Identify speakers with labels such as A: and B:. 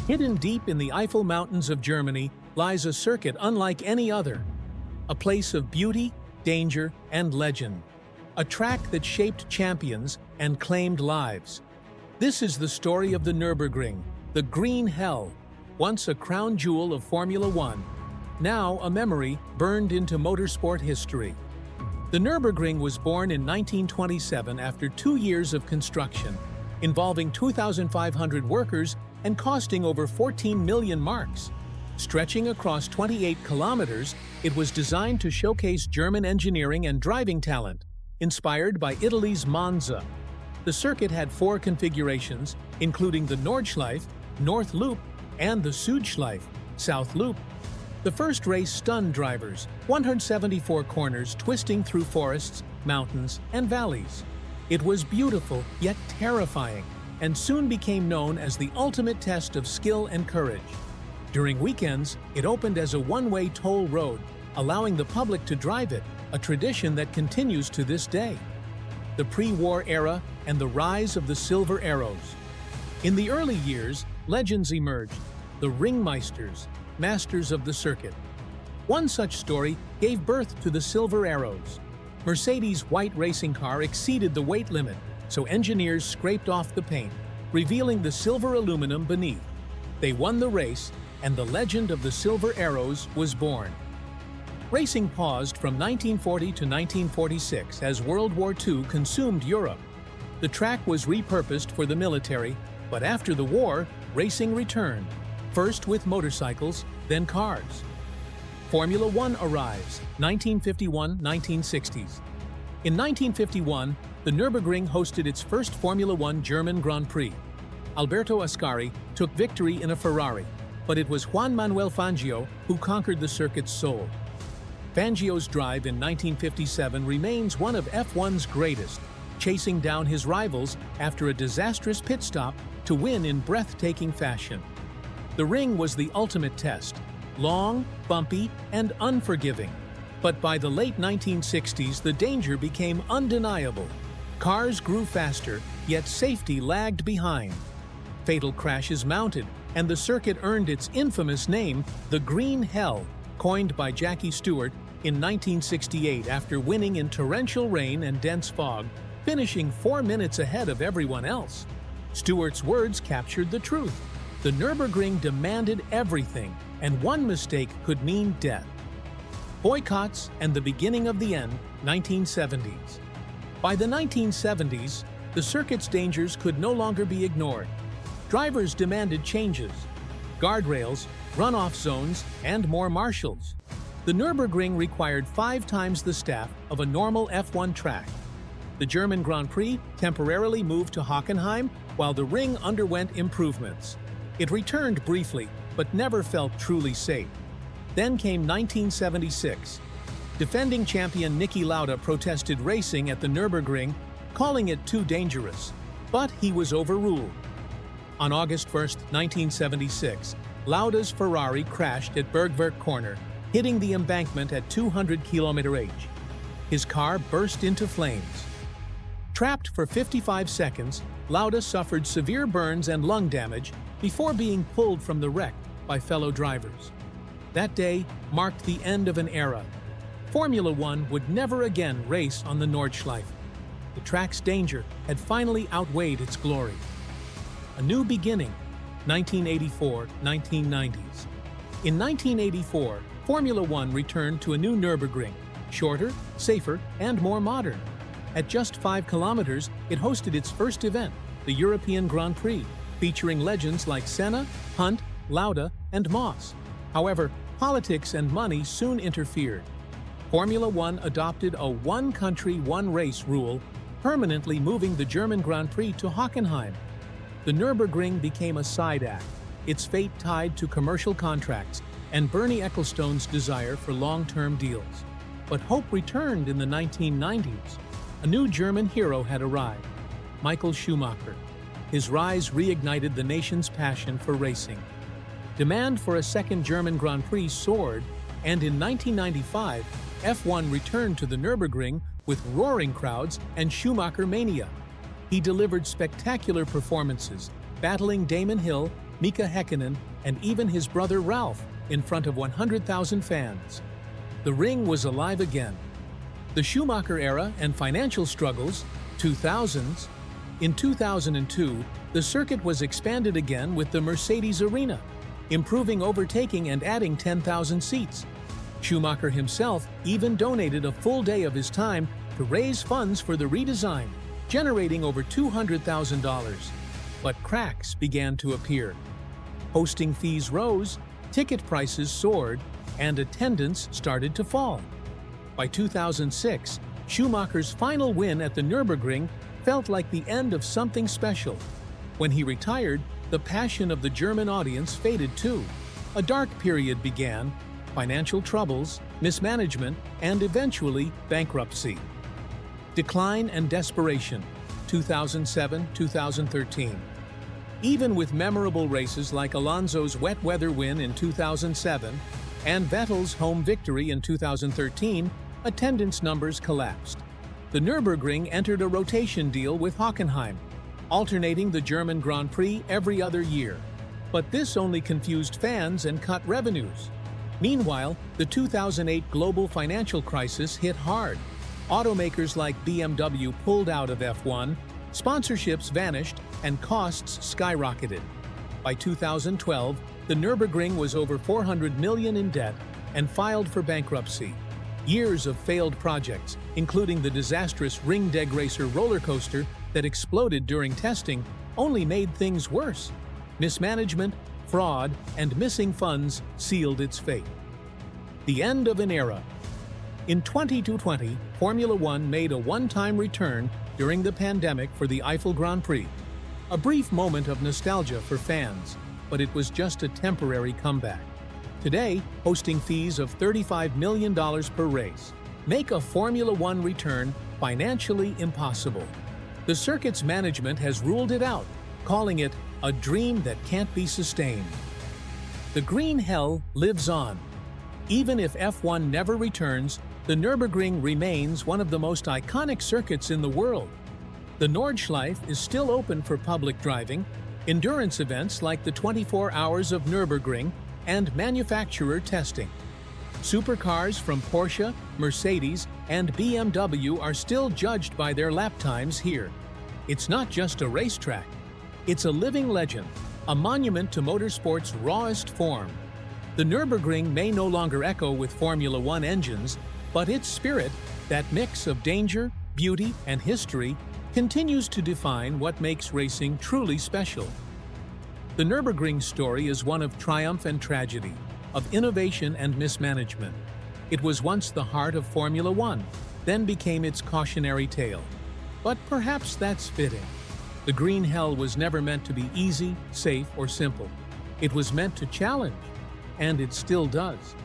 A: Hidden deep in the Eifel Mountains of Germany lies a circuit unlike any other. A place of beauty, danger, and legend. A track that shaped champions and claimed lives. This is the story of the Nürburgring, the Green Hell, once a crown jewel of Formula One, now a memory burned into motorsport history. The Nürburgring was born in 1927 after 2 years of construction, involving 2,500 workers and costing over 14 million marks. Stretching across 28 kilometers, it was designed to showcase German engineering and driving talent, inspired by Italy's Monza. The circuit had 4 configurations, including the Nordschleife, North Loop, and the Südschleife, South Loop. The first race stunned drivers, 174 corners twisting through forests, mountains, and valleys. It was beautiful, yet terrifying, and soon became known as the ultimate test of skill and courage. During weekends, it opened as a one-way toll road, allowing the public to drive it, a tradition that continues to this day. The pre-war era and the rise of the Silver Arrows. In the early years, legends emerged, the Ringmeisters, masters of the circuit. One such story gave birth to the Silver Arrows. Mercedes' white racing car exceeded the weight limit, so engineers scraped off the paint, revealing the silver aluminum beneath. They won the race, and the legend of the Silver Arrows was born. Racing paused from 1940 to 1946 as World War II consumed Europe. The track was repurposed for the military, but after the war, racing returned, first with motorcycles, then cars. Formula One arrives, 1951-1960s. In 1951, the Nürburgring hosted its first Formula One German Grand Prix. Alberto Ascari took victory in a Ferrari, but it was Juan Manuel Fangio who conquered the circuit's soul. Fangio's drive in 1957 remains one of F1's greatest, chasing down his rivals after a disastrous pit stop to win in breathtaking fashion. The ring was the ultimate test, long, bumpy, and unforgiving. But by the late 1960s, the danger became undeniable. Cars grew faster, yet safety lagged behind. Fatal crashes mounted, and the circuit earned its infamous name, the Green Hell, coined by Jackie Stewart in 1968 after winning in torrential rain and dense fog, finishing 4 minutes ahead of everyone else. Stewart's words captured the truth. The Nürburgring demanded everything, and one mistake could mean death. Boycotts and the beginning of the end, 1970s. By the 1970s, the circuit's dangers could no longer be ignored. Drivers demanded changes, guardrails, runoff zones, and more marshals. The Nürburgring required 5 times the staff of a normal F1 track. The German Grand Prix temporarily moved to Hockenheim while the ring underwent improvements. It returned briefly, but never felt truly safe. Then came 1976. Defending champion Niki Lauda protested racing at the Nürburgring, calling it too dangerous, but he was overruled. On August 1, 1976, Lauda's Ferrari crashed at Bergwerk Corner, hitting the embankment at 200 km/h. His car burst into flames. Trapped for 55 seconds, Lauda suffered severe burns and lung damage before being pulled from the wreck by fellow drivers. That day marked the end of an era. Formula One would never again race on the Nordschleife. The track's danger had finally outweighed its glory. A new beginning, 1984-1990s. In 1984, Formula One returned to a new Nürburgring, shorter, safer, and more modern. At just 5 kilometers, it hosted its first event, the European Grand Prix, featuring legends like Senna, Hunt, Lauda, and Moss. However, politics and money soon interfered. Formula One adopted a one-country, one-race rule, permanently moving the German Grand Prix to Hockenheim. The Nürburgring became a side act, its fate tied to commercial contracts and Bernie Ecclestone's desire for long-term deals. But hope returned in the 1990s. A new German hero had arrived, Michael Schumacher. His rise reignited the nation's passion for racing. Demand for a second German Grand Prix soared, and in 1995, F1 returned to the Nürburgring with roaring crowds and Schumacher mania. He delivered spectacular performances, battling Damon Hill, Mika Häkkinen, and even his brother Ralph in front of 100,000 fans. The ring was alive again. The Schumacher era and financial struggles, 2000s. In 2002, the circuit was expanded again with the Mercedes Arena, improving overtaking and adding 10,000 seats. Schumacher himself even donated a full day of his time to raise funds for the redesign, generating over $200,000. But cracks began to appear. Hosting fees rose, ticket prices soared, and attendance started to fall. By 2006, Schumacher's final win at the Nürburgring felt like the end of something special. When he retired, the passion of the German audience faded too. A dark period began: financial troubles, mismanagement, and eventually bankruptcy. Decline and desperation, 2007-2013. Even with memorable races like Alonso's wet weather win in 2007 and Vettel's home victory in 2013, attendance numbers collapsed. The Nürburgring entered a rotation deal with Hockenheim, alternating the German Grand Prix every other year. But this only confused fans and cut revenues. Meanwhile, the 2008 global financial crisis hit hard. Automakers like BMW pulled out of F1, sponsorships vanished, and costs skyrocketed. By 2012, the Nürburgring was over $400 million in debt and filed for bankruptcy. Years of failed projects, including the disastrous Ring-Deg Racer roller coaster that exploded during testing, only made things worse. Mismanagement, fraud, and missing funds sealed its fate. The end of an era. In 2020, Formula One made a one-time return during the pandemic for the Eiffel Grand Prix. A brief moment of nostalgia for fans, but it was just a temporary comeback. Today, hosting fees of $35 million per race make a Formula One return financially impossible. The circuit's management has ruled it out, calling it a dream that can't be sustained. The green hell lives on. Even if F1 never returns, the Nürburgring remains one of the most iconic circuits in the world. The Nordschleife is still open for public driving, endurance events like the 24 Hours of Nürburgring, and manufacturer testing. Supercars from Porsche, Mercedes, and BMW are still judged by their lap times here. It's not just a racetrack. It's a living legend, a monument to motorsport's rawest form. The Nürburgring may no longer echo with Formula One engines, but its spirit, that mix of danger, beauty, and history, continues to define what makes racing truly special. The Nürburgring story is one of triumph and tragedy, of innovation and mismanagement. It was once the heart of Formula One, then became its cautionary tale. But perhaps that's fitting. The green hell was never meant to be easy, safe, or simple. It was meant to challenge, and it still does.